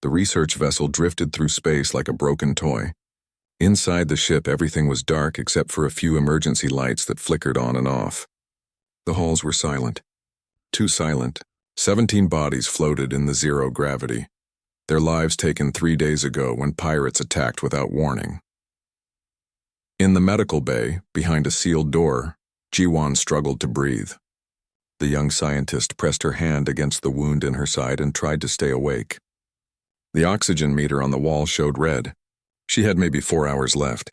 The research vessel drifted through space like a broken toy. Inside the ship, everything was dark except for a few emergency lights that flickered on and off. The halls were silent. Too silent. 17 bodies floated in the zero gravity. Their lives taken 3 days ago when pirates attacked without warning. In the medical bay, behind a sealed door, Ji-won struggled to breathe. The young scientist pressed her hand against the wound in her side and tried to stay awake. The oxygen meter on the wall showed red. She had maybe 4 hours left.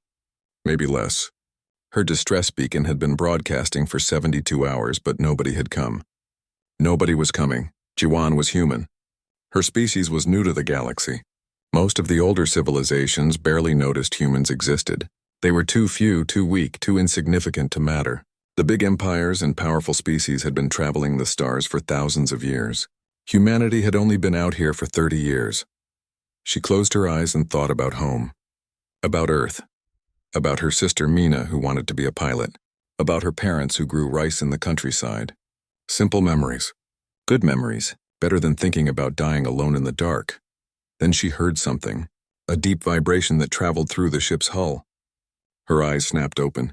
Maybe less. Her distress beacon had been broadcasting for 72 hours, but nobody had come. Nobody was coming. Ji-won was human. Her species was new to the galaxy. Most of the older civilizations barely noticed humans existed. They were too few, too weak, too insignificant to matter. The big empires and powerful species had been traveling the stars for thousands of years. Humanity had only been out here for 30 years. She closed her eyes and thought about home. About Earth. About her sister Mina, who wanted to be a pilot. About her parents who grew rice in the countryside. Simple memories. Good memories. Better than thinking about dying alone in the dark. Then she heard something. A deep vibration that traveled through the ship's hull. Her eyes snapped open.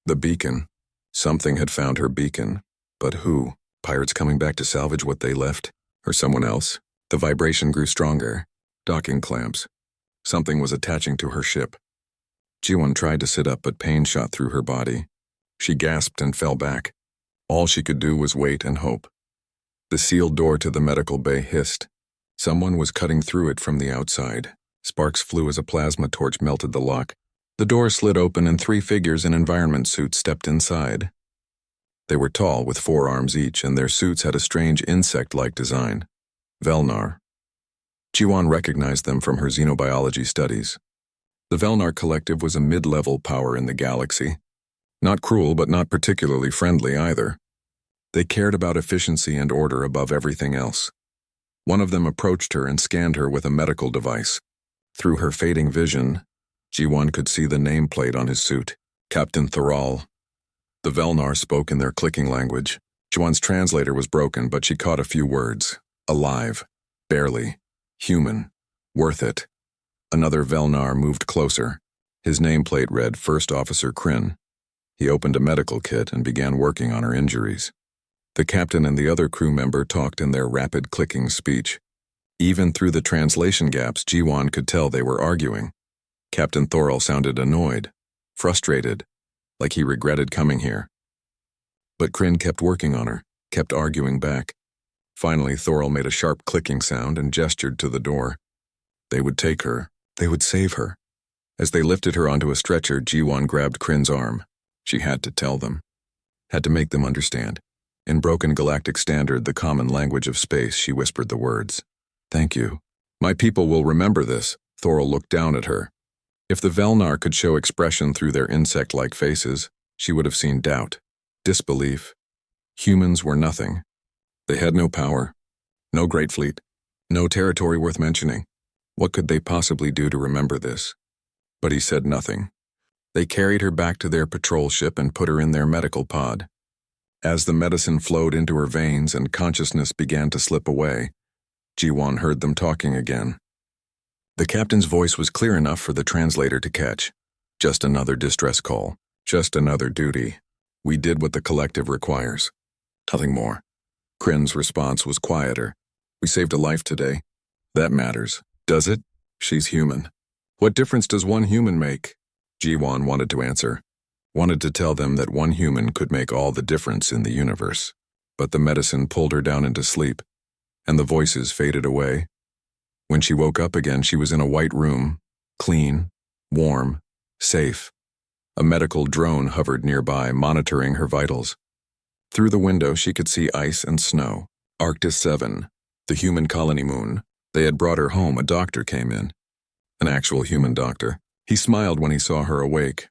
The beacon. Something had found her beacon. But who? Pirates coming back to salvage what they left? Or someone else? The vibration grew stronger. Docking clamps. Something was attaching to her ship. Ji-won tried to sit up, but pain shot through her body. She gasped and fell back. All she could do was wait and hope. The sealed door to the medical bay hissed. Someone was cutting through it from the outside. Sparks flew as a plasma torch melted the lock. The door slid open and 3 figures in environment suits stepped inside. They were tall, with 4 arms each, and their suits had a strange insect-like design. Velnar. Ji-won recognized them from her xenobiology studies. The Velnar Collective was a mid-level power in the galaxy. Not cruel, but not particularly friendly either. They cared about efficiency and order above everything else. One of them approached her and scanned her with a medical device. Through her fading vision, Ji-won could see the nameplate on his suit, Captain Thoral. The Velnar spoke in their clicking language. Ji-won's translator was broken, but she caught a few words. Alive. Barely. Human. Worth it. Another Velnar moved closer. His nameplate read First Officer Kryn. He opened a medical kit and began working on her injuries. The captain and the other crew member talked in their rapid clicking speech. Even through the translation gaps, Ji-won could tell they were arguing. Captain Thoral sounded annoyed, frustrated, like he regretted coming here. But Kryn kept working on her, kept arguing back. Finally, Thoral made a sharp clicking sound and gestured to the door. They would take her. They would save her. As they lifted her onto a stretcher, Ji-won grabbed Kryn's arm. She had to tell them. Had to make them understand. In broken galactic standard, the common language of space, she whispered the words. Thank you. My people will remember this. Thoral looked down at her. If the Velnar could show expression through their insect-like faces, she would have seen doubt, disbelief. Humans were nothing. They had no power, no great fleet, no territory worth mentioning. What could they possibly do to remember this? But he said nothing. They carried her back to their patrol ship and put her in their medical pod. As the medicine flowed into her veins and consciousness began to slip away, Ji-won heard them talking again. The captain's voice was clear enough for the translator to catch. Just another distress call. Just another duty. We did what the collective requires. Nothing more. Kryn's response was quieter. We saved a life today. That matters. Does it? She's human. What difference does one human make? Ji-won wanted to answer. Wanted to tell them that one human could make all the difference in the universe. But the medicine pulled her down into sleep, and the voices faded away. When she woke up again, she was in a white room, clean, warm, safe. A medical drone hovered nearby, monitoring her vitals. Through the window, she could see ice and snow. Arctis 7, the human colony moon. They had brought her home. A doctor came in. An actual human doctor. He smiled when he saw her awake.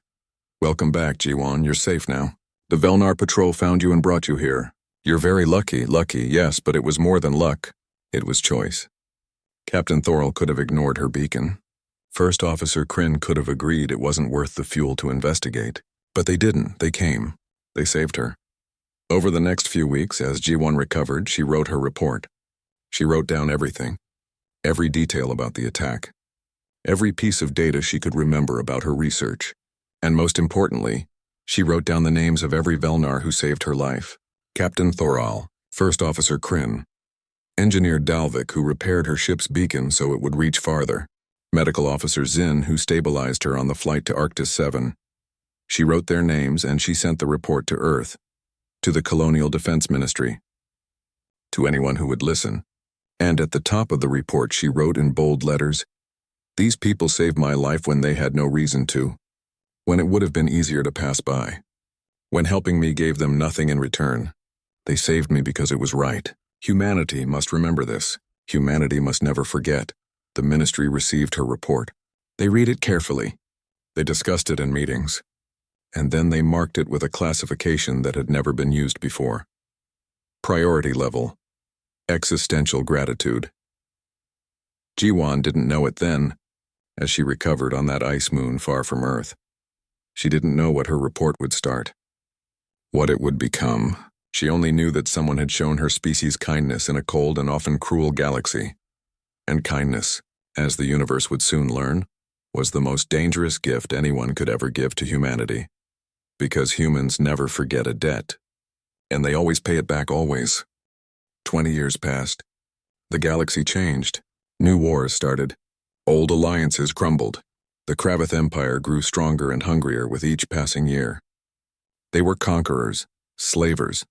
Welcome back, Ji-won. You're safe now. The Velnar patrol found you and brought you here. You're very lucky, yes, but it was more than luck. It was choice. Captain Thoral could have ignored her beacon. First Officer Kryn could have agreed it wasn't worth the fuel to investigate. But they didn't. They came. They saved her. Over the next few weeks, as Ji-won recovered, she wrote her report. She wrote down everything. every detail about the attack, every piece of data she could remember about her research. And most importantly, she wrote down the names of every Velnar who saved her life. Captain Thoral, First Officer Kryn, Engineer Dalvik, who repaired her ship's beacon so it would reach farther, Medical Officer Zinn, who stabilized her on the flight to Arctis 7. She wrote their names and she sent the report to Earth, to the Colonial Defense Ministry, to anyone who would listen. And at the top of the report she wrote in bold letters, "These people saved my life when they had no reason to, when it would have been easier to pass by. When helping me gave them nothing in return. They saved me because it was right. Humanity must remember this. Humanity must never forget." The ministry received her report. They read it carefully. They discussed it in meetings. And then they marked it with a classification that had never been used before. Priority level. Existential gratitude. Jiwan didn't know it then, as she recovered on that ice moon far from Earth. She didn't know what her report would start, what it would become. She only knew that someone had shown her species kindness in a cold and often cruel galaxy. And kindness, as the universe would soon learn, was the most dangerous gift anyone could ever give to humanity. Because humans never forget a debt. And they always pay it back always. 20 years passed. The galaxy changed. New wars started. Old alliances crumbled. The Kravith Empire grew stronger and hungrier with each passing year. They were conquerors, slavers.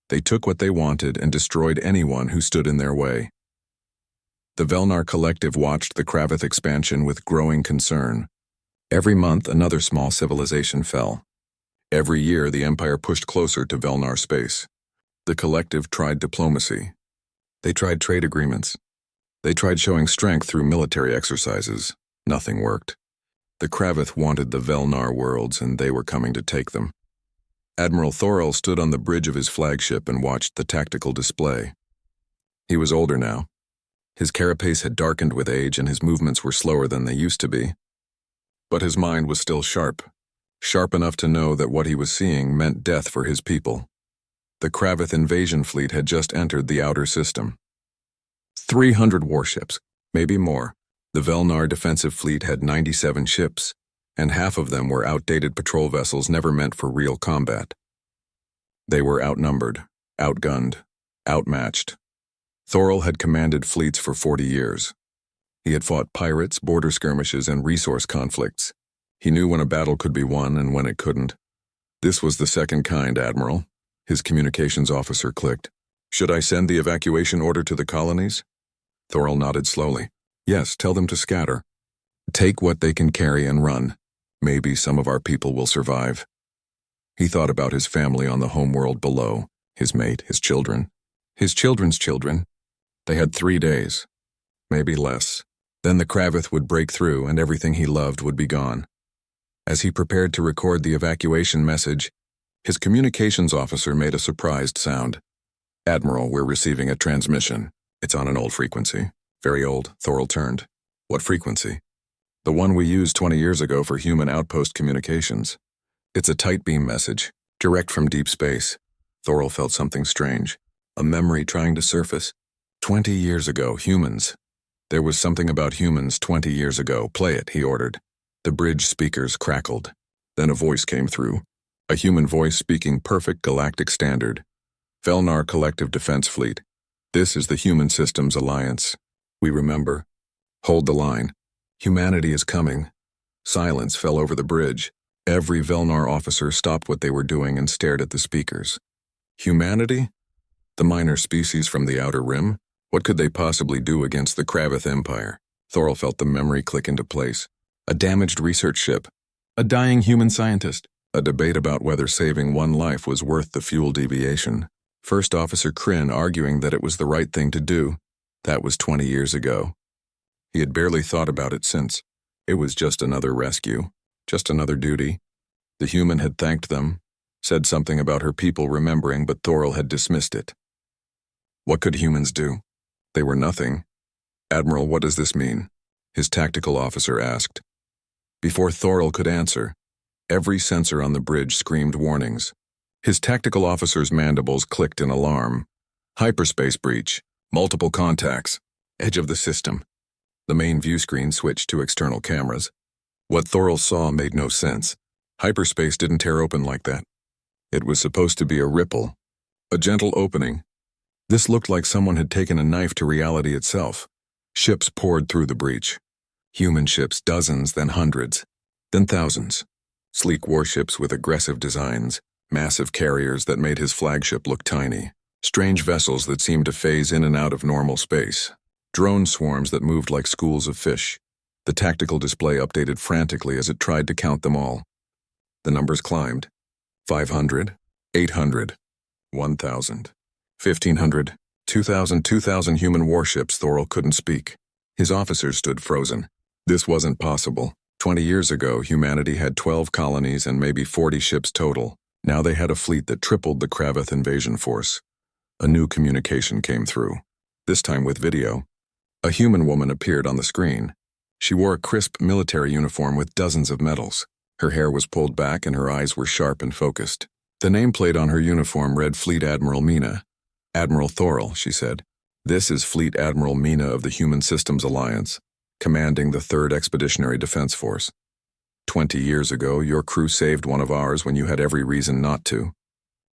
They took what they wanted and destroyed anyone who stood in their way. The Velnar Collective watched the Kravith expansion with growing concern. Every month, another small civilization fell. Every year, the Empire pushed closer to Velnar space. The Collective tried diplomacy. They tried trade agreements. They tried showing strength through military exercises. Nothing worked. The Kravith wanted the Velnar worlds, and they were coming to take them. Admiral Thorel stood on the bridge of his flagship and watched the tactical display. He was older now. His carapace had darkened with age and his movements were slower than they used to be. But his mind was still sharp enough to know that what he was seeing meant death for his people. The Kravith invasion fleet had just entered the outer system. 300 warships, maybe more. The Velnar defensive fleet had 97 ships, and half of them were outdated patrol vessels never meant for real combat. They were outnumbered, outgunned, outmatched. Thorel had commanded fleets for 40 years. He had fought pirates, border skirmishes, and resource conflicts. He knew when a battle could be won and when it couldn't. "This was the second kind, Admiral," his communications officer clicked. "Should I send the evacuation order to the colonies?" Thorel nodded slowly. "Yes, tell them to scatter. Take what they can carry and run. Maybe some of our people will survive." He thought about his family on the homeworld below, his mate, his children, his children's children. They had 3 days, maybe less. Then the Kravith would break through and everything he loved would be gone. As he prepared to record the evacuation message, his communications officer made a surprised sound. "Admiral, we're receiving a transmission. It's on an old frequency." "Very old," Thorel turned. "What frequency?" "The one we used 20 years ago for human outpost communications. It's a tight beam message, direct from deep space." Thorel felt something strange. A memory trying to surface. 20 years ago, humans. There was something about humans 20 years ago. "Play it," he ordered. The bridge speakers crackled. Then a voice came through. A human voice speaking perfect galactic standard. "Velnar Collective Defense Fleet. This is the Human Systems Alliance. We remember. Hold the line. Humanity is coming." Silence fell over the bridge. Every Velnar officer stopped what they were doing and stared at the speakers. Humanity? The minor species from the Outer Rim? What could they possibly do against the Kravith Empire? Thorel felt the memory click into place. A damaged research ship. A dying human scientist. A debate about whether saving one life was worth the fuel deviation. First Officer Kryn arguing that it was the right thing to do. That was 20 years ago. He had barely thought about it since. It was just another rescue. Just another duty. The human had thanked them, said something about her people remembering, but Thorel had dismissed it. What could humans do? They were nothing. "Admiral, what does this mean?" his tactical officer asked. Before Thorel could answer, every sensor on the bridge screamed warnings. His tactical officer's mandibles clicked in alarm. Hyperspace breach. Multiple contacts. Edge of the system. The main view screen switched to external cameras. What Thorol saw made no sense. Hyperspace didn't tear open like that. It was supposed to be a ripple, a gentle opening. This looked like someone had taken a knife to reality itself. Ships poured through the breach. Human ships, dozens, then hundreds, then thousands. Sleek warships with aggressive designs, massive carriers that made his flagship look tiny, strange vessels that seemed to phase in and out of normal space, drone swarms that moved like schools of fish. The tactical display updated frantically as it tried to count them all. The numbers climbed. 500, 800, 1,000, 1,500, 2,000 human warships. Thorol couldn't speak. His officers stood frozen. This wasn't possible. 20 years ago, humanity had 12 colonies and maybe 40 ships total. Now they had a fleet that tripled the Kravath invasion force. A new communication came through, this time with video. A human woman appeared on the screen. She wore a crisp military uniform with dozens of medals. Her hair was pulled back and her eyes were sharp and focused. The nameplate on her uniform read Fleet Admiral Mina. "Admiral Thorol," she said. "This is Fleet Admiral Mina of the Human Systems Alliance, commanding the 3rd Expeditionary Defense Force. 20 years ago, your crew saved one of ours when you had every reason not to.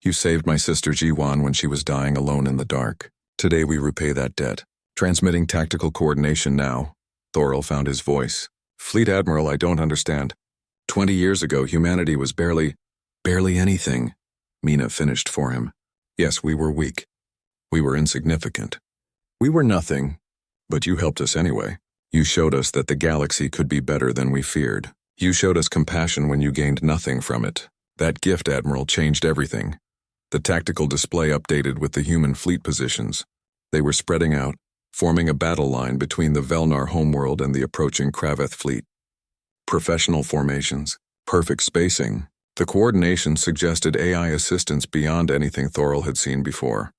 You saved my sister Jiwan when she was dying alone in the dark. Today we repay that debt. Transmitting tactical coordination now." Thorol found his voice. "Fleet Admiral, I don't understand. 20 years ago, humanity was barely anything." Mina finished for him. "Yes, we were weak. We were insignificant. We were nothing, but you helped us anyway. You showed us that the galaxy could be better than we feared. You showed us compassion when you gained nothing from it. That gift, Admiral, changed everything." The tactical display updated with the human fleet positions. They were spreading out, forming a battle line between the Velnar homeworld and the approaching Kravath fleet. Professional formations, perfect spacing. The coordination suggested AI assistance beyond anything Thorol had seen before.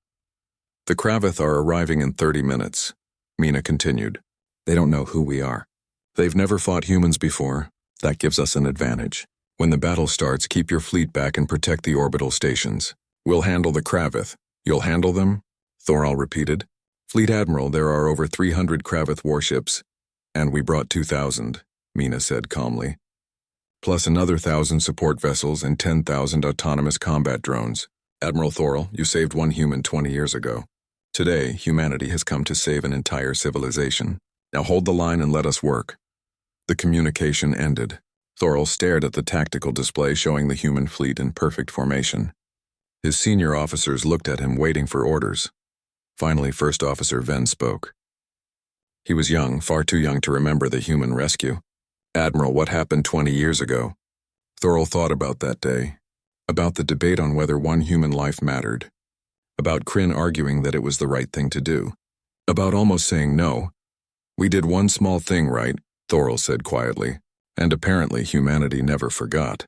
"The Kravath are arriving in 30 minutes, Mina continued. "They don't know who we are. They've never fought humans before. That gives us an advantage. When the battle starts, keep your fleet back and protect the orbital stations. We'll handle the Kravath." "You'll handle them?" Thorol repeated. "Fleet Admiral, there are over 300 Kravath warships, and we brought 2,000, Mina said calmly. "Plus another 1,000 support vessels and 10,000 autonomous combat drones. Admiral Thorol, you saved one human 20 years ago. Today, humanity has come to save an entire civilization. Now hold the line and let us work." The communication ended. Thorol stared at the tactical display showing the human fleet in perfect formation. His senior officers looked at him, waiting for orders. Finally, First Officer Ven spoke. He was young, far too young to remember the human rescue. "Admiral, what happened 20 years ago?" Thorol thought about that day, about the debate on whether one human life mattered, about Kryn arguing that it was the right thing to do, about almost saying no. "We did one small thing right," Thorol said quietly, "and apparently humanity never forgot."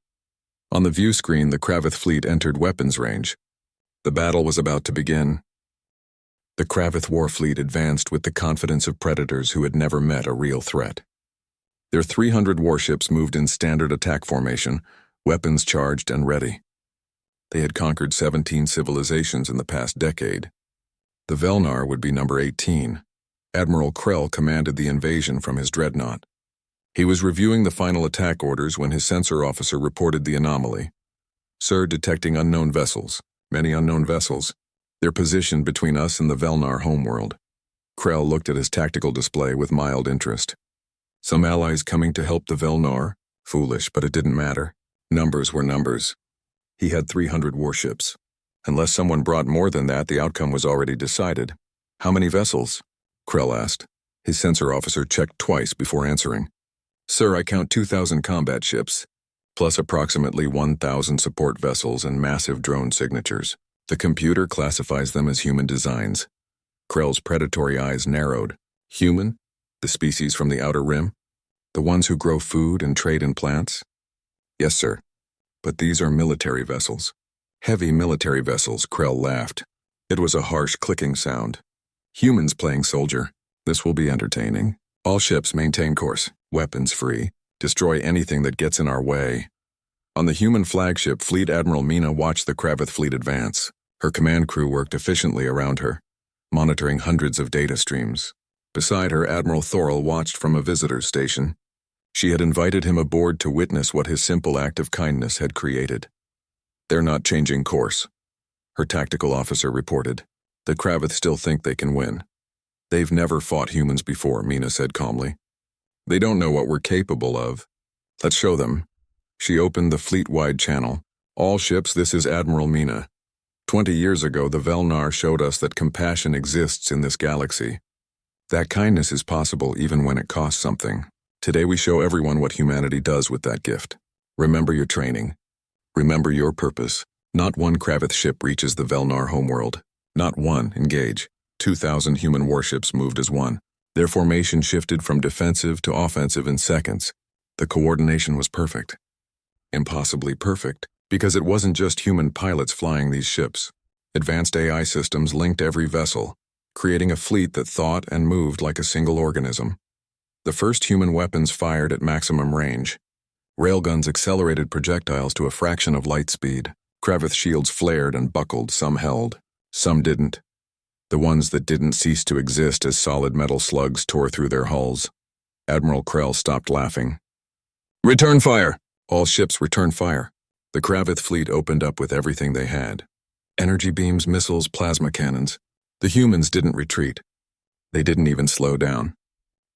On the view screen, the Kravath fleet entered weapons range. The battle was about to begin. The Kravath war fleet advanced with the confidence of predators who had never met a real threat. Their 300 warships moved in standard attack formation, weapons charged and ready. They had conquered 17 civilizations in the past decade. The Velnar would be number 18. Admiral Krell commanded the invasion from his dreadnought. He was reviewing the final attack orders when his sensor officer reported the anomaly. "Sir, detecting unknown vessels. Many unknown vessels. They're positioned between us and the Velnar homeworld." Krell looked at his tactical display with mild interest. Some allies coming to help the Velnar? Foolish, but it didn't matter. Numbers were numbers. He had 300 warships. Unless someone brought more than that, the outcome was already decided. "How many vessels?" Krell asked. His sensor officer checked twice before answering. "Sir, I count 2,000 combat ships, plus approximately 1,000 support vessels and massive drone signatures. The computer classifies them as human designs." Krell's predatory eyes narrowed. "Human? The species from the Outer Rim? The ones who grow food and trade in plants?" "Yes, sir. But these are military vessels." "Heavy military vessels," Krell laughed. It was a harsh clicking sound. "Humans playing soldier. This will be entertaining. All ships maintain course, weapons free, destroy anything that gets in our way." On the human flagship, Fleet Admiral Mina watched the Kravath fleet advance. Her command crew worked efficiently around her, monitoring hundreds of data streams. Beside her, Admiral Thorell watched from a visitor's station. She had invited him aboard to witness what his simple act of kindness had created. "They're not changing course," her tactical officer reported. "The Kravith still think they can win." "They've never fought humans before," Mina said calmly. "They don't know what we're capable of. Let's show them." She opened the fleet-wide channel. "All ships, this is Admiral Mina. 20 years ago, the Velnar showed us that compassion exists in this galaxy. That kindness is possible even when it costs something. Today we show everyone what humanity does with that gift. Remember your training. Remember your purpose. Not one Kravith ship reaches the Velnar homeworld. Not one, engage. 2,000 human warships moved as one. Their formation shifted from defensive to offensive in seconds. The coordination was perfect. Impossibly perfect, because it wasn't just human pilots flying these ships. Advanced AI systems linked every vessel, creating a fleet that thought and moved like a single organism. The first human weapons fired at maximum range. Railguns accelerated projectiles to a fraction of light speed. Kravith shields flared and buckled, some held, some didn't. The ones that didn't cease to exist as solid metal slugs tore through their hulls. Admiral Krell stopped laughing. "Return fire!" All ships returned fire. The Kravith fleet opened up with everything they had. Energy beams, missiles, plasma cannons. The humans didn't retreat. They didn't even slow down.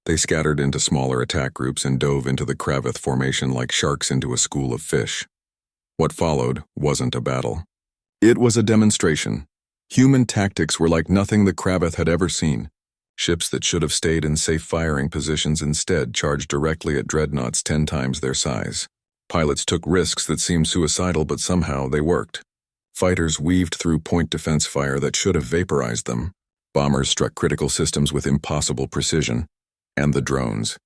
They scattered into smaller attack groups and dove into the Kravith formation like sharks into a school of fish. What followed wasn't a battle. It was a demonstration. Human tactics were like nothing the Kravith had ever seen. Ships that should have stayed in safe firing positions instead charged directly at dreadnoughts 10 times their size. Pilots took risks that seemed suicidal, but somehow they worked. Fighters weaved through point defense fire that should have vaporized them. Bombers struck critical systems with impossible precision. And the drones.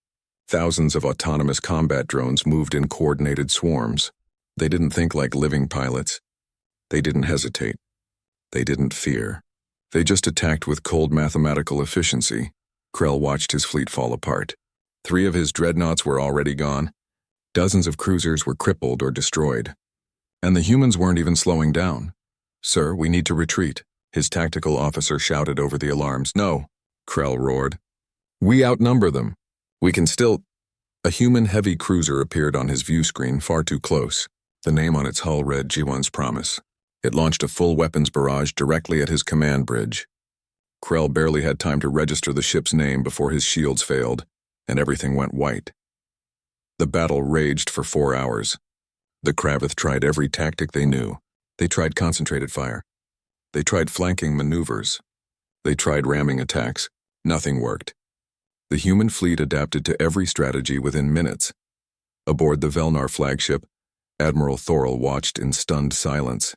Thousands of autonomous combat drones moved in coordinated swarms. They didn't think like living pilots. They didn't hesitate. They didn't fear. They just attacked with cold mathematical efficiency. Krell watched his fleet fall apart. 3 of his dreadnoughts were already gone. Dozens of cruisers were crippled or destroyed. And the humans weren't even slowing down. "Sir, we need to retreat," his tactical officer shouted over the alarms. "No," Krell roared. "We outnumber them. We can still—" A human heavy cruiser appeared on his view screen far too close. The name on its hull read G1's Promise. It launched a full weapons barrage directly at his command bridge. Krell barely had time to register the ship's name before his shields failed, and everything went white. The battle raged for 4 hours. The Kravith tried every tactic they knew. They tried concentrated fire. They tried flanking maneuvers. They tried ramming attacks. Nothing worked. The human fleet adapted to every strategy within minutes. Aboard the Velnar flagship, Admiral Thorell watched in stunned silence.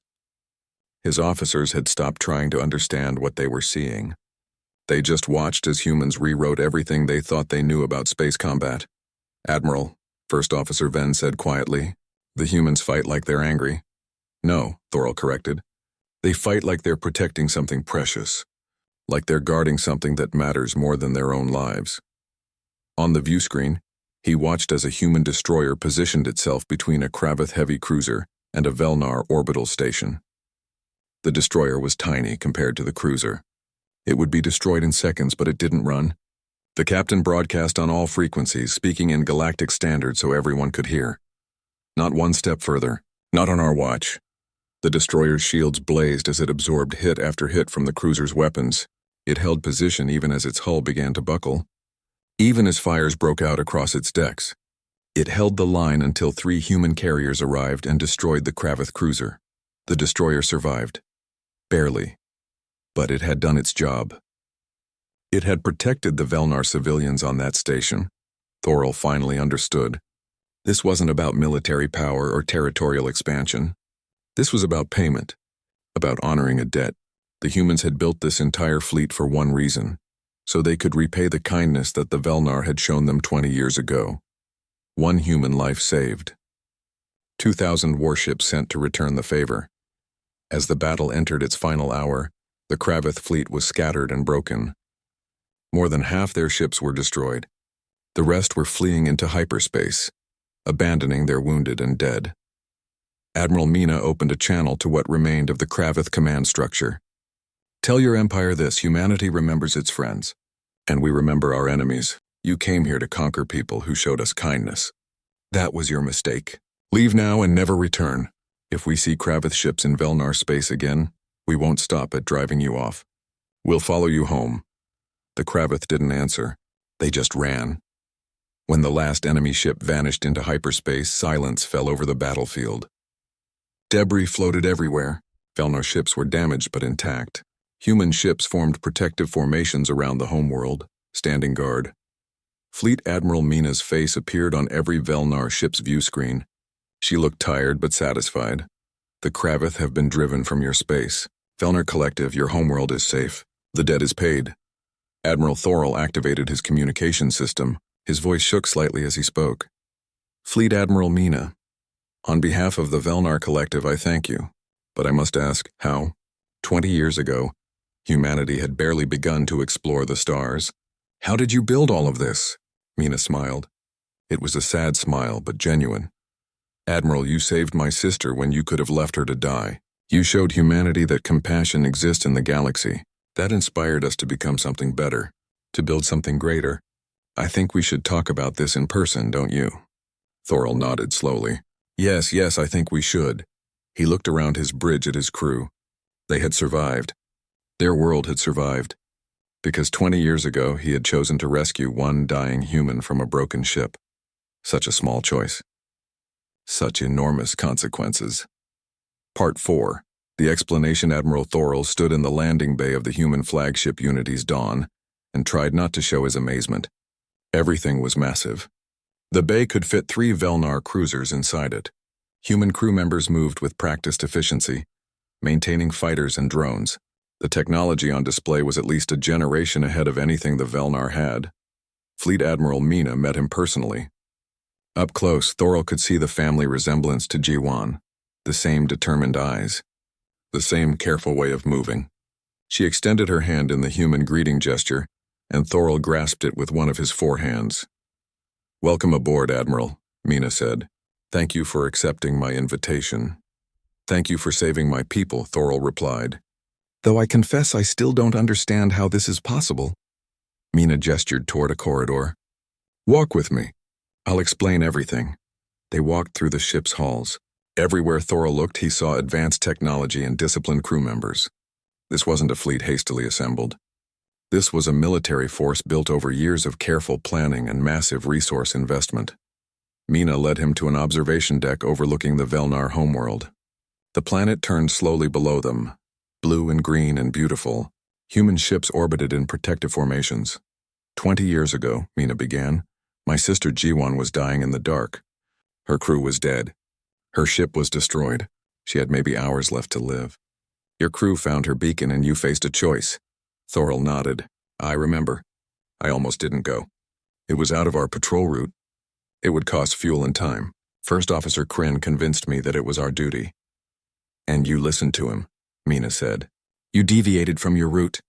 His officers had stopped trying to understand what they were seeing. They just watched as humans rewrote everything they thought they knew about space combat. "Admiral," First Officer Venn said quietly, "the humans fight like they're angry." "No," Thorell corrected. "They fight like they're protecting something precious. Like they're guarding something that matters more than their own lives." On the view screen, he watched as a human destroyer positioned itself between a Kravith heavy cruiser and a Velnar orbital station. The destroyer was tiny compared to the cruiser. It would be destroyed in seconds, but it didn't run. The captain broadcast on all frequencies, speaking in galactic standard so everyone could hear. "Not one step further. Not on our watch." The destroyer's shields blazed as it absorbed hit after hit from the cruiser's weapons. It held position even as its hull began to buckle. Even as fires broke out across its decks. It held the line until 3 human carriers arrived and destroyed the Kravith cruiser. The destroyer survived. Barely. But it had done its job. It had protected the Velnar civilians on that station. Thorell finally understood. This wasn't about military power or territorial expansion. This was about payment. About honoring a debt. The humans had built this entire fleet for one reason. So they could repay the kindness that the Velnar had shown them 20 years ago. 1 human life saved. 2,000 warships sent to return the favor. As the battle entered its final hour, the Kravith fleet was scattered and broken. More than half their ships were destroyed. The rest were fleeing into hyperspace, abandoning their wounded and dead. Admiral Mina opened a channel to what remained of the Kravith command structure. "Tell your empire this: humanity remembers its friends. And we remember our enemies. You came here to conquer people who showed us kindness. That was your mistake. Leave now and never return. If we see Kravith ships in Velnar space again, we won't stop at driving you off. We'll follow you home." The Kravith didn't answer. They just ran. When the last enemy ship vanished into hyperspace, silence fell over the battlefield. Debris floated everywhere. Velnar ships were damaged but intact. Human ships formed protective formations around the homeworld, standing guard. Fleet Admiral Mina's face appeared on every Velnar ship's view screen. She looked tired but satisfied. "The Kravith have been driven from your space. Velnar Collective, your homeworld is safe. The debt is paid." Admiral Thorol activated his communication system. His voice shook slightly as he spoke. "Fleet Admiral Mina, on behalf of the Velnar Collective, I thank you. But I must ask, how? 20 years ago, humanity had barely begun to explore the stars. How did you build all of this?" Mina smiled. It was a sad smile, but genuine. "Admiral, you saved my sister when you could have left her to die. You showed humanity that compassion exists in the galaxy. That inspired us to become something better, to build something greater. I think we should talk about this in person, don't you?" Thorol nodded slowly. Yes, I think we should." He looked around his bridge at his crew. They had survived. Their world had survived. Because 20 years ago, he had chosen to rescue one dying human from a broken ship. Such a small choice. Such enormous consequences. Part 4. The explanation. Admiral Thorol stood in the landing bay of the human flagship Unity's Dawn and tried not to show his amazement. Everything was massive. The bay could fit 3 Velnar cruisers inside it. Human crew members moved with practiced efficiency, maintaining fighters and drones. The technology on display was at least a generation ahead of anything the Velnar had. Fleet Admiral Mina met him personally. Up close, Thorol could see the family resemblance to Jiwan, the same determined eyes, the same careful way of moving. She extended her hand in the human greeting gesture, and Thorol grasped it with one of his 4 hands. "Welcome aboard, Admiral," Mina said. "Thank you for accepting my invitation." "Thank you for saving my people," Thorol replied. "Though I confess I still don't understand how this is possible." Mina gestured toward a corridor. "Walk with me. I'll explain everything." They walked through the ship's halls. Everywhere Thorol looked, he saw advanced technology and disciplined crew members. This wasn't a fleet hastily assembled. This was a military force built over years of careful planning and massive resource investment. Mina led him to an observation deck overlooking the Velnar homeworld. The planet turned slowly below them, blue and green and beautiful. Human ships orbited in protective formations. 20 years ago, Mina began, my sister Jiwan was dying in the dark. Her crew was dead. Her ship was destroyed. She had maybe hours left to live. Your crew found her beacon and you faced a choice. Thorol nodded. I remember. I almost didn't go. It was out of our patrol route. It would cost fuel and time. First Officer Kryn convinced me that it was our duty. And you listened to him, Mina said. You deviated from your route.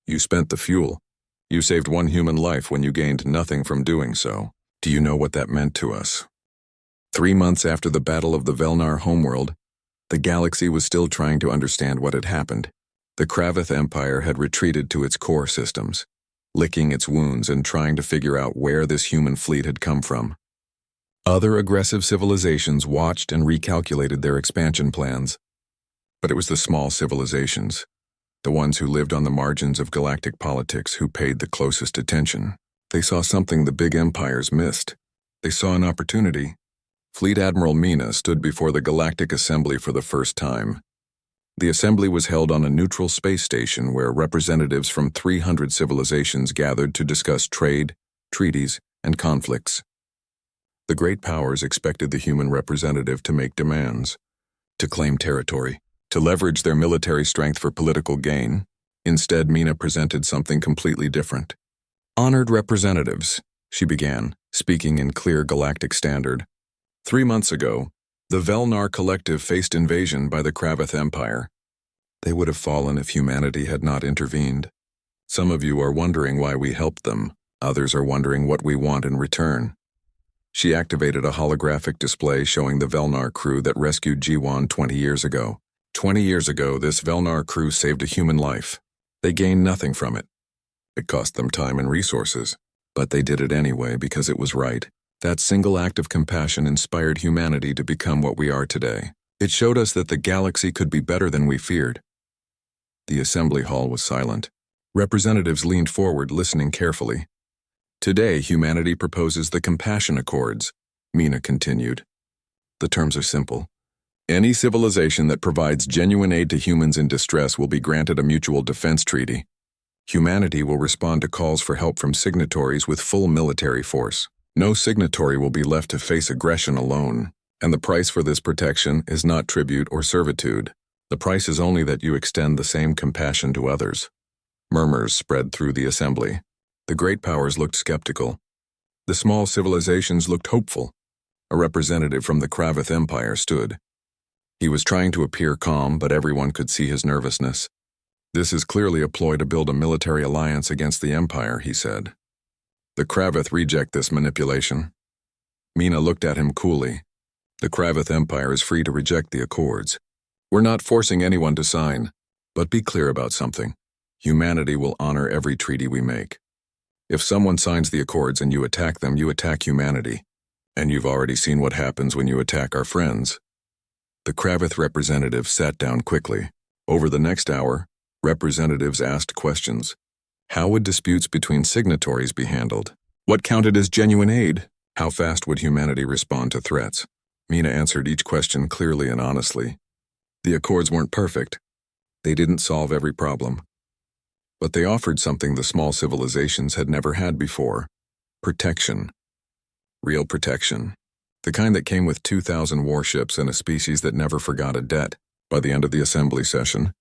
You spent the fuel. You saved one human life when you gained nothing from doing so. Do you know what that meant to us? 3 months after the Battle of the Velnar homeworld, the galaxy was still trying to understand what had happened. The Kravith Empire had retreated to its core systems, licking its wounds and trying to figure out where this human fleet had come from. Other aggressive civilizations watched and recalculated their expansion plans. But it was the small civilizations, the ones who lived on the margins of galactic politics, who paid the closest attention. They saw something the big empires missed. They saw an opportunity. Fleet Admiral Mina stood before the Galactic Assembly for the first time. The assembly was held on a neutral space station where representatives from 300 civilizations gathered to discuss trade, treaties, and conflicts. The great powers expected the human representative to make demands, to claim territory, to leverage their military strength for political gain. Instead, Mina presented something completely different. Honored representatives, she began, speaking in clear galactic standard. 3 months ago, the Velnar Collective faced invasion by the Kravith Empire. They would have fallen if humanity had not intervened. Some of you are wondering why we helped them. Others are wondering what we want in return. She activated a holographic display showing the Velnar crew that rescued Jiwan 20 years ago. 20 years ago, this Velnar crew saved a human life. They gained nothing from it. It cost them time and resources, but they did it anyway because it was right. That single act of compassion inspired humanity to become what we are today. It showed us that the galaxy could be better than we feared. The assembly hall was silent. Representatives leaned forward, listening carefully. Today, humanity proposes the Compassion Accords, Mina continued. The terms are simple. Any civilization that provides genuine aid to humans in distress will be granted a mutual defense treaty. Humanity will respond to calls for help from signatories with full military force. No signatory will be left to face aggression alone, and the price for this protection is not tribute or servitude. The price is only that you extend the same compassion to others. Murmurs spread through the assembly. The great powers looked skeptical. The small civilizations looked hopeful. A representative from the Kravith Empire stood. He was trying to appear calm, but everyone could see his nervousness. This is clearly a ploy to build a military alliance against the Empire, he said. The Kravith reject this manipulation. Mina looked at him coolly. The Kravith Empire is free to reject the Accords. We're not forcing anyone to sign, but be clear about something. Humanity will honor every treaty we make. If someone signs the Accords and you attack them, you attack humanity. And you've already seen what happens when you attack our friends. The Kravith representative sat down quickly. Over the next hour, representatives asked questions. How would disputes between signatories be handled? What counted as genuine aid? How fast would humanity respond to threats? Mina answered each question clearly and honestly. The Accords weren't perfect. They didn't solve every problem. But they offered something the small civilizations had never had before. Protection. Real protection. The kind that came with 2,000 warships and a species that never forgot a debt. By the end of the assembly session,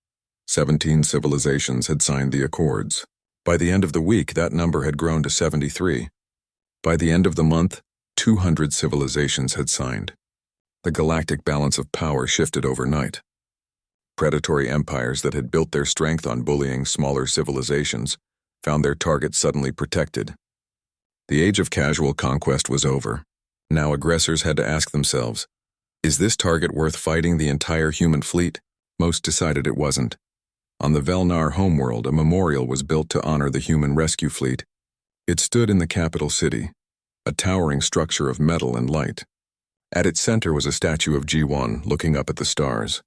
17 civilizations had signed the Accords. By the end of the week, that number had grown to 73. By the end of the month, 200 civilizations had signed. The galactic balance of power shifted overnight. Predatory empires that had built their strength on bullying smaller civilizations found their targets suddenly protected. The age of casual conquest was over. Now aggressors had to ask themselves, is this target worth fighting the entire human fleet? Most decided it wasn't. On the Velnar homeworld, a memorial was built to honor the human rescue fleet. It stood in the capital city, a towering structure of metal and light. At its center was a statue of G1 looking up at the stars.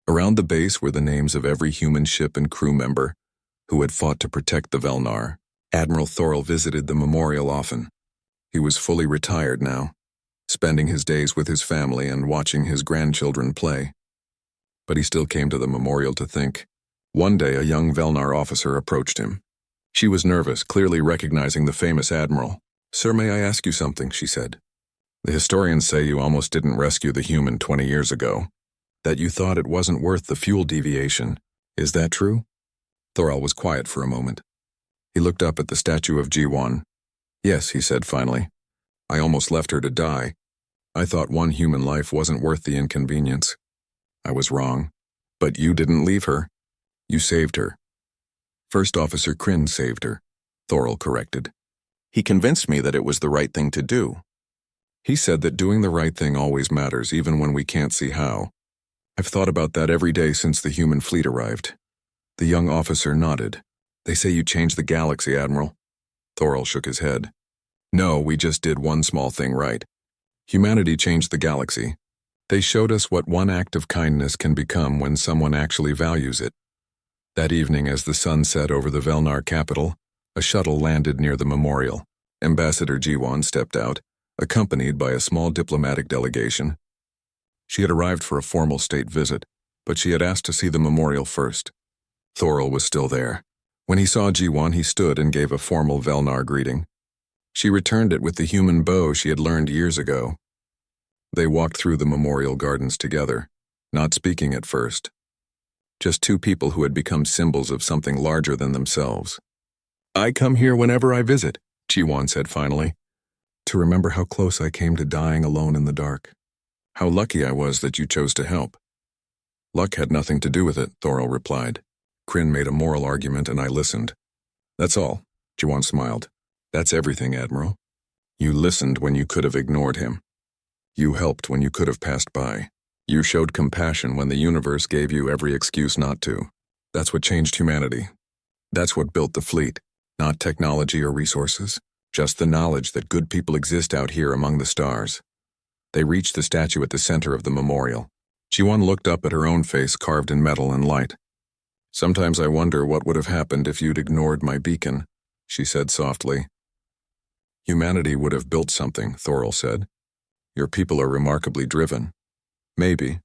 Around the base were the names of every human ship and crew member who had fought to protect the Velnar. Admiral Thorl visited the memorial often. He was fully retired now, spending his days with his family and watching his grandchildren play. But he still came to the memorial to think. One day, a young Velnar officer approached him. She was nervous, clearly recognizing the famous admiral. "Sir, may I ask you something?" she said. "The historians say you almost didn't rescue the human 20 years ago. That you thought it wasn't worth the fuel deviation. Is that true?" Thorl was quiet for a moment. He looked up at the statue of G1. "Yes," he said finally. "I almost left her to die. I thought one human life wasn't worth the inconvenience. I was wrong. But you didn't leave her. You saved her." "First Officer Kryn saved her," Thorl corrected. "He convinced me that it was the right thing to do. He said that doing the right thing always matters, even when we can't see how. I've thought about that every day since the human fleet arrived." The young officer nodded. "They say you changed the galaxy, Admiral." Thorl shook his head. "No, we just did one small thing right. Humanity changed the galaxy. They showed us what one act of kindness can become when someone actually values it." That evening, as the sun set over the Velnar capital, a shuttle landed near the memorial. Ambassador G1 stepped out, accompanied by a small diplomatic delegation. She had arrived for a formal state visit, but she had asked to see the memorial first. Thorl was still there. When he saw G1, he stood and gave a formal Velnar greeting. She returned it with the human bow she had learned years ago. They walked through the memorial gardens together, not speaking at first. Just two people who had become symbols of something larger than themselves. "I come here whenever I visit," G1 said finally, "to remember how close I came to dying alone in the dark. How lucky I was that you chose to help." "Luck had nothing to do with it," Thorl replied. "Kryn made a moral argument and I listened. That's all." G1 smiled. "That's everything, Admiral. You listened when you could have ignored him. You helped when you could have passed by. You showed compassion when the universe gave you every excuse not to. That's what changed humanity. That's what built the fleet." Not technology or resources, just the knowledge that good people exist out here among the stars. They reached the statue at the center of the memorial. Ji-won looked up at her own face carved in metal and light. "Sometimes I wonder what would have happened if you'd ignored my beacon," she said softly. "Humanity would have built something," Thorol said. "Your people are remarkably driven. Maybe,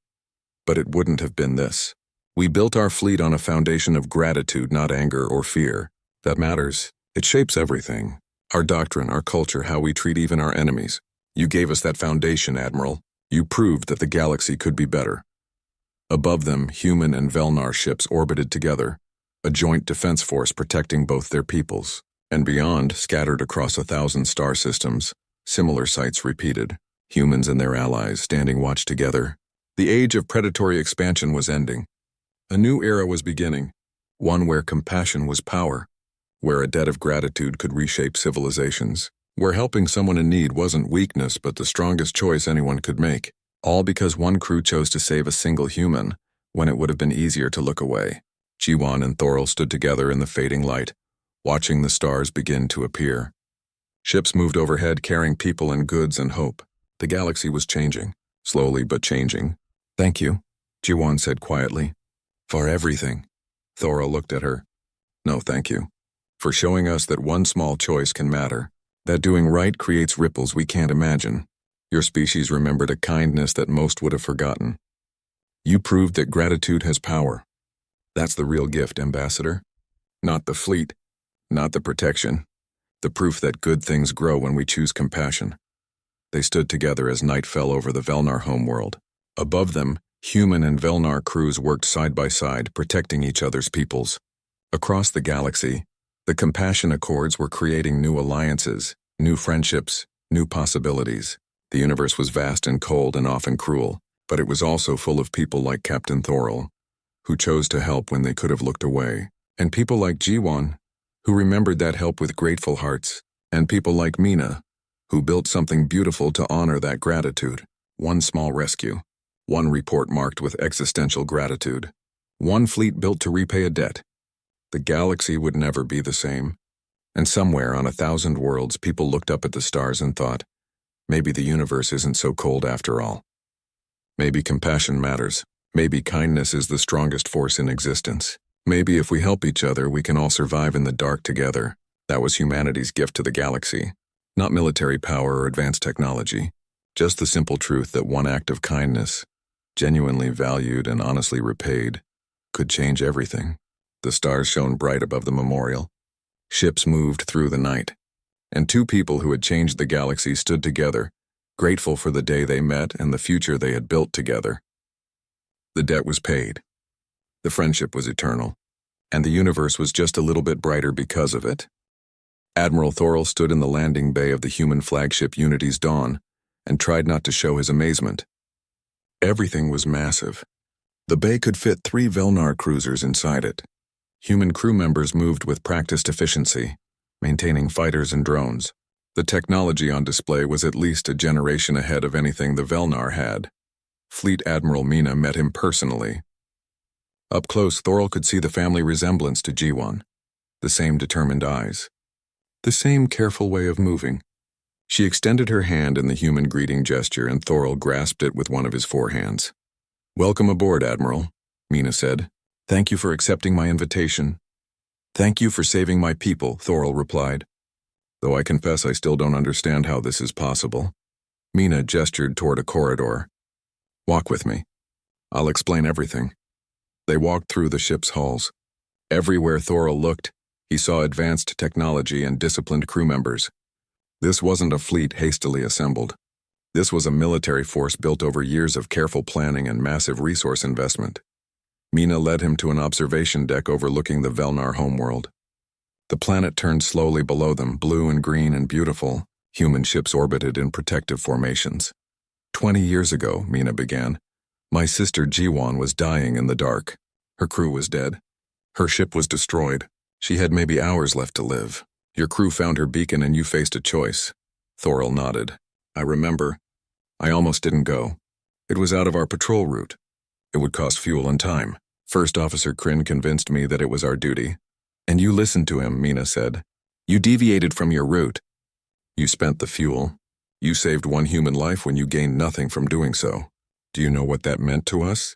but it wouldn't have been this. We built our fleet on a foundation of gratitude, not anger or fear. That matters. It shapes everything. Our doctrine, our culture, how we treat even our enemies. You gave us that foundation, Admiral. You proved that the galaxy could be better." Above them, human and Velnar ships orbited together, a joint defense force protecting both their peoples. And beyond, scattered across 1,000 star systems, similar sights repeated, humans and their allies standing watch together. The age of predatory expansion was ending. A new era was beginning, one where compassion was power, where a debt of gratitude could reshape civilizations, where helping someone in need wasn't weakness but the strongest choice anyone could make, all because one crew chose to save a single human when it would have been easier to look away. Ji-won and Thorol stood together in the fading light, watching the stars begin to appear. Ships moved overhead carrying people and goods and hope. The galaxy was changing, slowly but changing. "Thank you," Ji-won said quietly. "For everything." Thorol looked at her. "No, thank you. For showing us that one small choice can matter, that doing right creates ripples we can't imagine. Your species remembered a kindness that most would have forgotten. You proved that gratitude has power. That's the real gift, Ambassador. Not the fleet, not the protection. The proof that good things grow when we choose compassion." They stood together as night fell over the Velnar homeworld. Above them, human and Velnar crews worked side by side, protecting each other's peoples. Across the galaxy, the Compassion Accords were creating new alliances, new friendships, new possibilities. The universe was vast and cold and often cruel, but it was also full of people like Captain Thorol, who chose to help when they could have looked away, and people like Ji-won, who remembered that help with grateful hearts, and people like Mina, who built something beautiful to honor that gratitude. One small rescue, one report marked with existential gratitude, one fleet built to repay a debt. The galaxy would never be the same. And somewhere on 1,000 worlds, people looked up at the stars and thought, maybe the universe isn't so cold after all. Maybe compassion matters. Maybe kindness is the strongest force in existence. Maybe if we help each other, we can all survive in the dark together. That was humanity's gift to the galaxy. Not military power or advanced technology. Just the simple truth that one act of kindness, genuinely valued and honestly repaid, could change everything. The stars shone bright above the memorial. Ships moved through the night. And two people who had changed the galaxy stood together, grateful for the day they met and the future they had built together. The debt was paid. The friendship was eternal. And the universe was just a little bit brighter because of it. Admiral Thorol stood in the landing bay of the human flagship Unity's Dawn and tried not to show his amazement. Everything was massive. The bay could fit 3 Velnar cruisers inside it. Human crew members moved with practiced efficiency, maintaining fighters and drones. The technology on display was at least a generation ahead of anything the Velnar had. Fleet Admiral Mina met him personally. Up close, Thorol could see the family resemblance to Ji-won. The same determined eyes. The same careful way of moving. She extended her hand in the human greeting gesture and Thorol grasped it with one of his forehands. "Welcome aboard, Admiral," Mina said. "Thank you for accepting my invitation." "Thank you for saving my people," Thorol replied. "Though I confess I still don't understand how this is possible." Mina gestured toward a corridor. "Walk with me. I'll explain everything." They walked through the ship's halls. Everywhere Thorol looked, he saw advanced technology and disciplined crew members. This wasn't a fleet hastily assembled. This was a military force built over years of careful planning and massive resource investment. Mina led him to an observation deck overlooking the Velnar homeworld. The planet turned slowly below them, blue and green and beautiful. Human ships orbited in protective formations. 20 years ago, Mina began, my sister Ji-won was dying in the dark. Her crew was dead. Her ship was destroyed. She had maybe hours left to live. Your crew found her beacon and you faced a choice. Thorol nodded. I remember. I almost didn't go. It was out of our patrol route. It would cost fuel and time. First Officer Kryn convinced me that it was our duty. And you listened to him, Mina said. You deviated from your route. You spent the fuel. You saved one human life when you gained nothing from doing so. Do you know what that meant to us?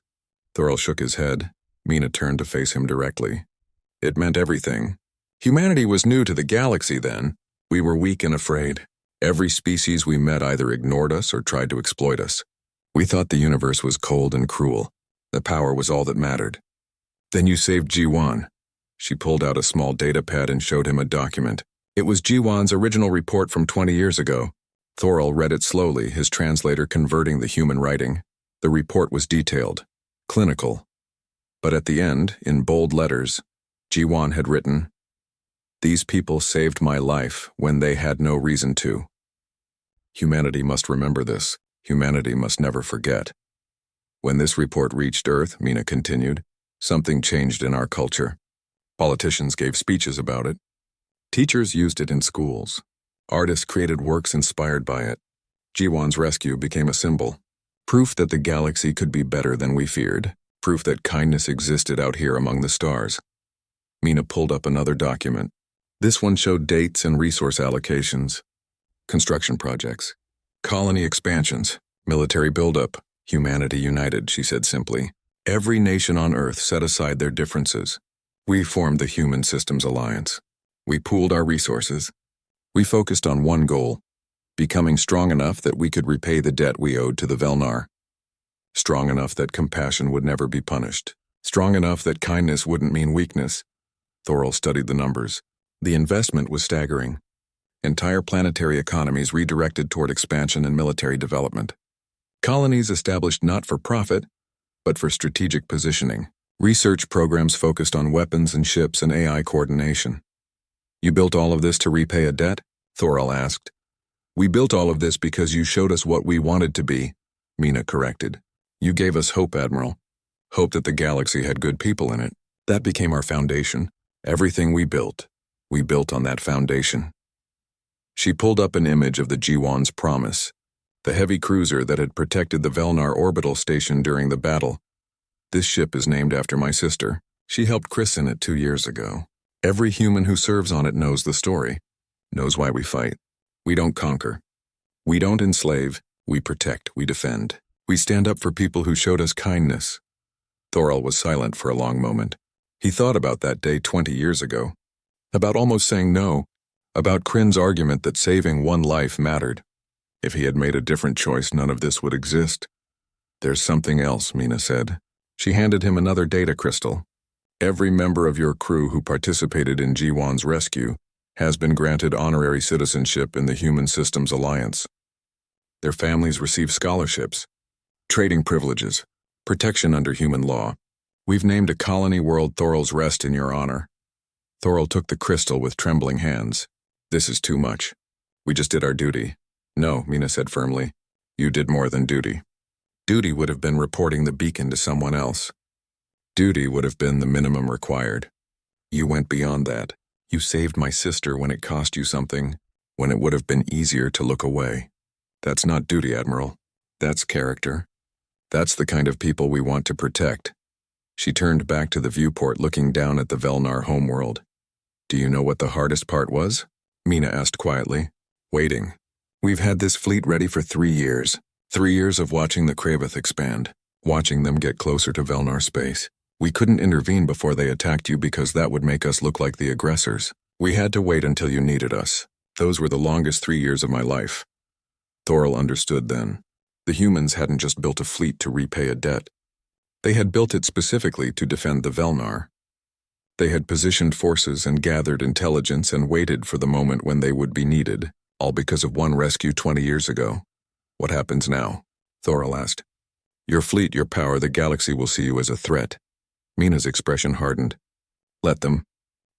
Thorol shook his head. Mina turned to face him directly. It meant everything. Humanity was new to the galaxy then. We were weak and afraid. Every species we met either ignored us or tried to exploit us. We thought the universe was cold and cruel. The power was all that mattered. Then you saved G1. She pulled out a small data pad and showed him a document. It was G1's original report from 20 years ago. Thorol read it slowly, his translator converting the human writing. The report was detailed, clinical. But at the end, in bold letters, G1 had written, "These people saved my life when they had no reason to." Humanity must remember this. Humanity must never forget. When this report reached Earth, Mina continued, something changed in our culture. Politicians gave speeches about it. Teachers used it in schools. Artists created works inspired by it. G1's rescue became a symbol. Proof that the galaxy could be better than we feared. Proof that kindness existed out here among the stars. Mina pulled up another document. This one showed dates and resource allocations. Construction projects. Colony expansions. Military buildup. Humanity united, she said simply. Every nation on Earth set aside their differences. We formed the Human Systems Alliance. We pooled our resources. We focused on one goal, becoming strong enough that we could repay the debt we owed to the Velnar. Strong enough that compassion would never be punished. Strong enough that kindness wouldn't mean weakness. Thorol studied the numbers. The investment was staggering. Entire planetary economies redirected toward expansion and military development. Colonies established not for profit, but for strategic positioning. Research programs focused on weapons and ships and AI coordination. You built all of this to repay a debt? Thorol asked. We built all of this because you showed us what we wanted to be, Mina corrected. You gave us hope, Admiral. Hope that the galaxy had good people in it. That became our foundation. Everything we built on that foundation. She pulled up an image of the G1's Promise, the heavy cruiser that had protected the Velnar orbital station during the battle. This ship is named after my sister. She helped christen it 2 years ago. Every human who serves on it knows the story, knows why we fight. We don't conquer. We don't enslave. We protect. We defend. We stand up for people who showed us kindness. Thorol was silent for a long moment. He thought about that day 20 years ago. About almost saying no. About Kryn's argument that saving one life mattered. If he had made a different choice, none of this would exist. There's something else, Mina said. She handed him another data crystal. Every member of your crew who participated in G1's rescue has been granted honorary citizenship in the Human Systems Alliance. Their families receive scholarships, trading privileges, protection under human law. We've named a colony world Thorol's Rest in your honor. Thorol took the crystal with trembling hands. This is too much. We just did our duty. No, Mina said firmly. You did more than duty. Duty would have been reporting the beacon to someone else. Duty would have been the minimum required. You went beyond that. You saved my sister when it cost you something, when it would have been easier to look away. That's not duty, Admiral. That's character. That's the kind of people we want to protect. She turned back to the viewport, looking down at the Velnar homeworld. Do you know what the hardest part was? Mina asked quietly. Waiting. We've had this fleet ready for 3 years. 3 years of watching the Kraveth expand, watching them get closer to Velnar space. We couldn't intervene before they attacked you because that would make us look like the aggressors. We had to wait until you needed us. Those were the longest 3 years of my life. Thorol understood then. The humans hadn't just built a fleet to repay a debt. They had built it specifically to defend the Velnar. They had positioned forces and gathered intelligence and waited for the moment when they would be needed, all because of one rescue 20 years ago. What happens now? Thorol asked. Your fleet, your power, the galaxy will see you as a threat. Mina's expression hardened. Let them.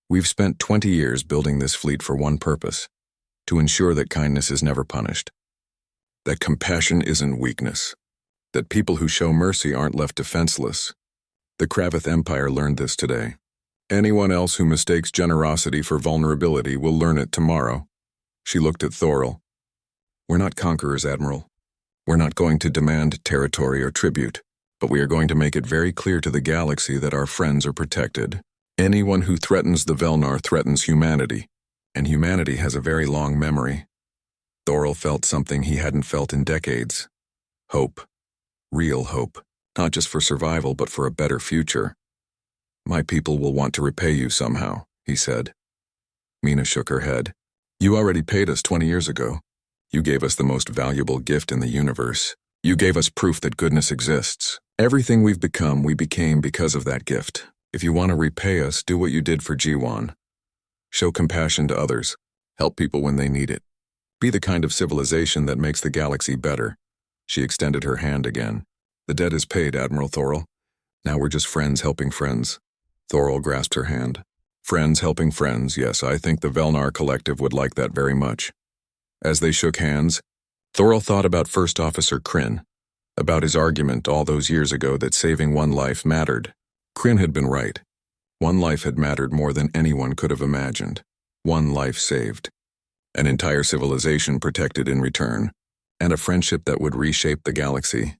We've spent 20 years building this fleet for one purpose, to ensure that kindness is never punished. That compassion isn't weakness. That people who show mercy aren't left defenseless. The Kraveth Empire learned this today. Anyone else who mistakes generosity for vulnerability will learn it tomorrow. She looked at Thorol. We're not conquerors, Admiral. We're not going to demand territory or tribute, but we are going to make it very clear to the galaxy that our friends are protected. Anyone who threatens the Velnar threatens humanity. And humanity has a very long memory. Thorol felt something he hadn't felt in decades. Hope. Real hope. Not just for survival, but for a better future. My people will want to repay you somehow, he said. Mina shook her head. You already paid us 20 years ago. You gave us the most valuable gift in the universe. You gave us proof that goodness exists. Everything we've become, we became because of that gift. If you want to repay us, do what you did for G1. Show compassion to others. Help people when they need it. Be the kind of civilization that makes the galaxy better. She extended her hand again. The debt is paid, Admiral Thorol. Now we're just friends helping friends. Thorol grasped her hand. Friends helping friends, yes, I think the Velnar Collective would like that very much. As they shook hands, Thorol thought about First Officer Kryn, about his argument all those years ago that saving one life mattered. Kryn had been right. One life had mattered more than anyone could have imagined. One life saved. An entire civilization protected in return. And a friendship that would reshape the galaxy.